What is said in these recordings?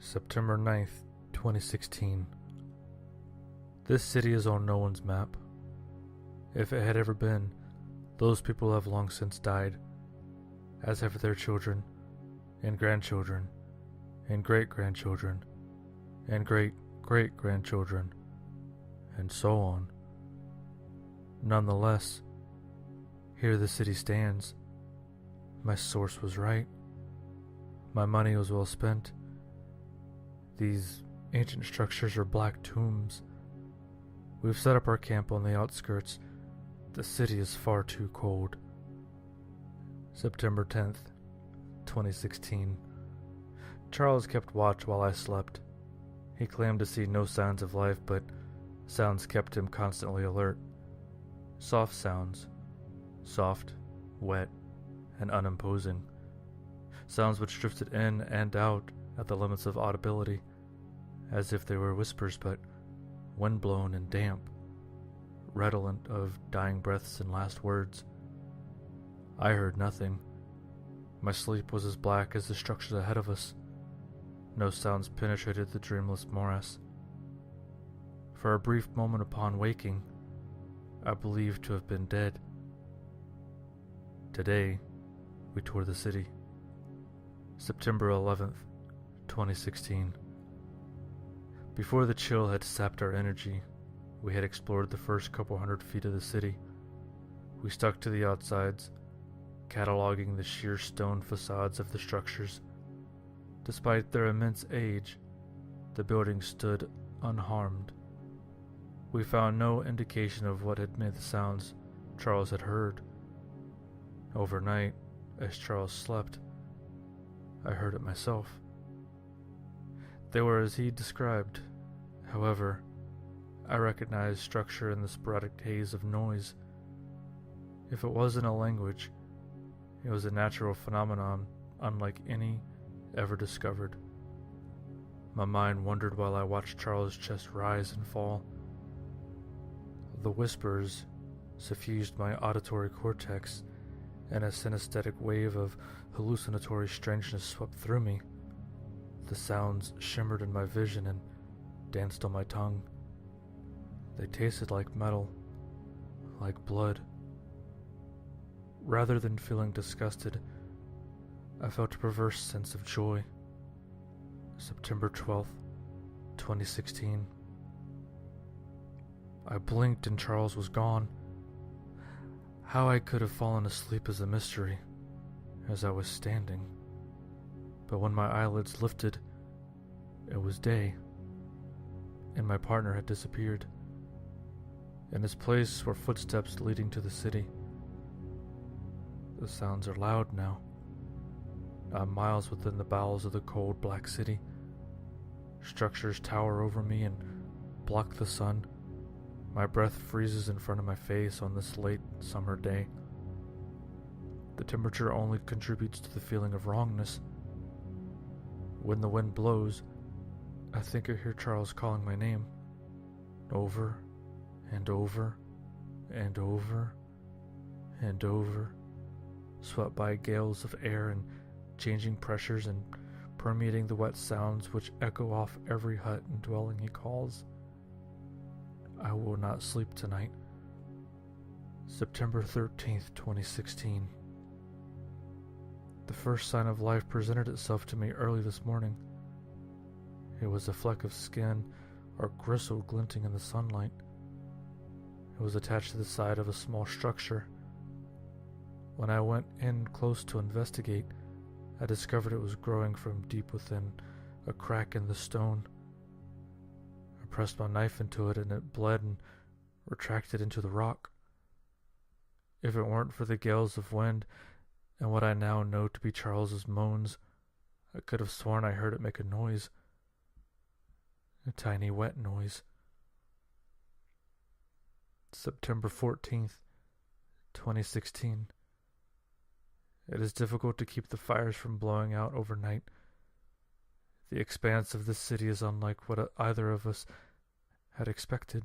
September 9th, 2016. This city is on no one's map. If it had ever been, those people have long since died, as have their children, and grandchildren, and great-grandchildren, and great-great-grandchildren, and so on. Nonetheless, here the city stands. My source was right. My money was well spent. These ancient structures are black tombs. We've set up our camp on the outskirts. The city is far too cold. September 10th, 2016. Charles kept watch while I slept. He claimed to see no signs of life, but sounds kept him constantly alert. Soft sounds. Soft, wet, and unimposing. Sounds which drifted in and out at the limits of audibility, as if they were whispers but wind-blown and damp, redolent of dying breaths and last words. I heard nothing. My sleep was as black as the structures ahead of us. No sounds penetrated the dreamless morass. For a brief moment upon waking, I believed to have been dead. Today, we tour the city. September 11th, 2016. Before the chill had sapped our energy, we had explored the first couple hundred feet of the city. We stuck to the outsides, cataloging the sheer stone facades of the structures. Despite their immense age, the buildings stood unharmed. We found no indication of what had made the sounds Charles had heard. Overnight, as Charles slept, I heard it myself. They were as he described. However, I recognized structure in the sporadic haze of noise. If it wasn't a language, it was a natural phenomenon unlike any ever discovered. My mind wandered while I watched Charles' chest rise and fall. The whispers suffused my auditory cortex, and a synesthetic wave of hallucinatory strangeness swept through me. The sounds shimmered in my vision and danced on my tongue. They tasted like metal, like blood. Rather than feeling disgusted, I felt a perverse sense of joy. September 12th, 2016. I blinked and Charles was gone. How I could have fallen asleep is a mystery, as I was standing. But when my eyelids lifted, it was day, and my partner had disappeared. In his place were footsteps leading to the city. The sounds are loud now. I'm miles within the bowels of the cold black city. Structures tower over me and block the sun. My breath freezes in front of my face on this late summer day. The temperature only contributes to the feeling of wrongness. When the wind blows, I think I hear Charles calling my name, over and over and over and over, swept by gales of air and changing pressures and permeating the wet sounds which echo off every hut and dwelling he calls. I will not sleep tonight. September 13th, 2016. The first sign of life presented itself to me early this morning. It was a fleck of skin or gristle glinting in the sunlight. It was attached to the side of a small structure. When I went in close to investigate, I discovered it was growing from deep within a crack in the stone. I pressed my knife into it and it bled and retracted into the rock. If it weren't for the gales of wind and what I now know to be Charles's moans, I could have sworn I heard it make a noise. A tiny wet noise. September 14th, 2016. It is difficult to keep the fires from blowing out overnight. The expanse of this city is unlike what either of us had expected.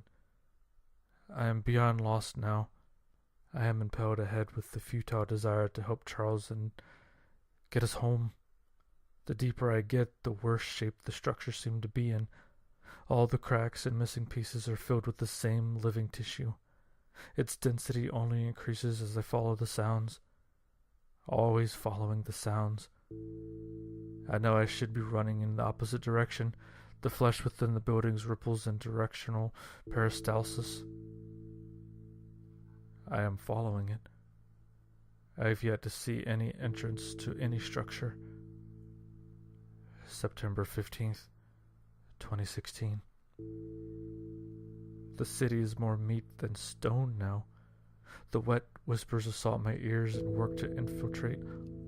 I am beyond lost now. I am impelled ahead with the futile desire to help Charles and get us home. The deeper I get, the worse shape the structure seemed to be in. All the cracks and missing pieces are filled with the same living tissue. Its density only increases as I follow the sounds. Always following the sounds. I know I should be running in the opposite direction. The flesh within the buildings ripples in directional peristalsis. I am following it. I have yet to see any entrance to any structure. September 15th, 2016. The city is more meat than stone now. The wet whispers assault my ears and work to infiltrate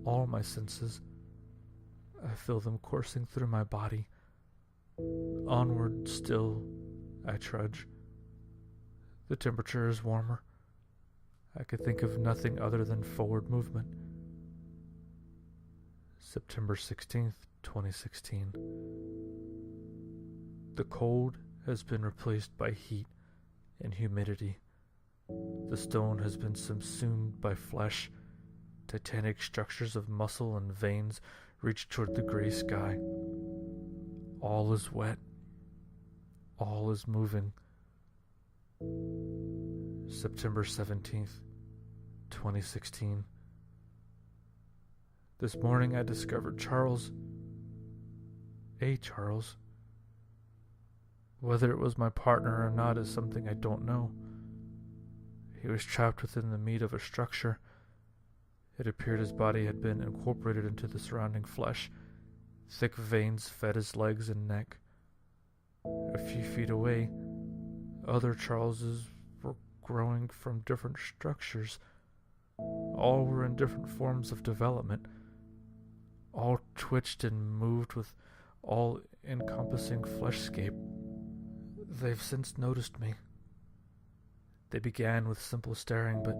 all my senses. I feel them coursing through my body. Onward still, I trudge. The temperature is warmer. I could think of nothing other than forward movement. September 16th, 2016. The cold has been replaced by heat and humidity. The stone has been subsumed by flesh. Titanic structures of muscle and veins reach toward the gray sky. All is wet. All is moving. September 17th, 2016. This morning I discovered Charles. Charles. Whether it was my partner or not is something I don't know. He was trapped within the meat of a structure. It appeared his body had been incorporated into the surrounding flesh. Thick veins fed his legs and neck. A few feet away, other Charleses were growing from different structures. All were in different forms of development. All twitched and moved with all-encompassing fleshscape. They've since noticed me. They began with simple staring, but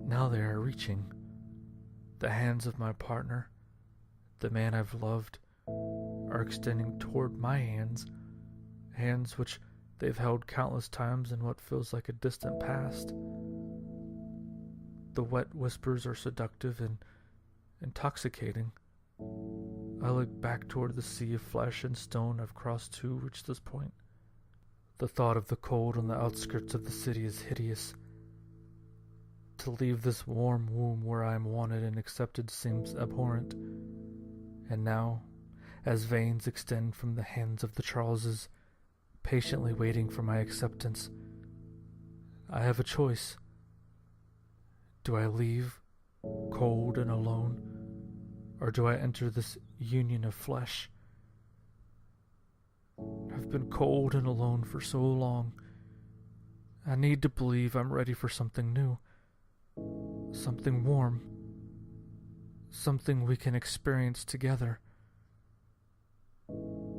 now they are reaching. The hands of my partner, the man I've loved, are extending toward my hands, hands which they've held countless times in what feels like a distant past. The wet whispers are seductive and intoxicating. I look back toward the sea of flesh and stone I've crossed to reach this point. The thought of the cold on the outskirts of the city is hideous. To leave this warm womb where I am wanted and accepted seems abhorrent. And now, as veins extend from the hands of the Charleses, patiently waiting for my acceptance, I have a choice. Do I leave, cold and alone, or do I enter this union of flesh? I've been cold and alone for so long. I need to believe I'm ready for something new. Something warm. Something we can experience together.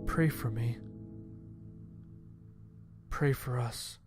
Pray for me. Pray for us.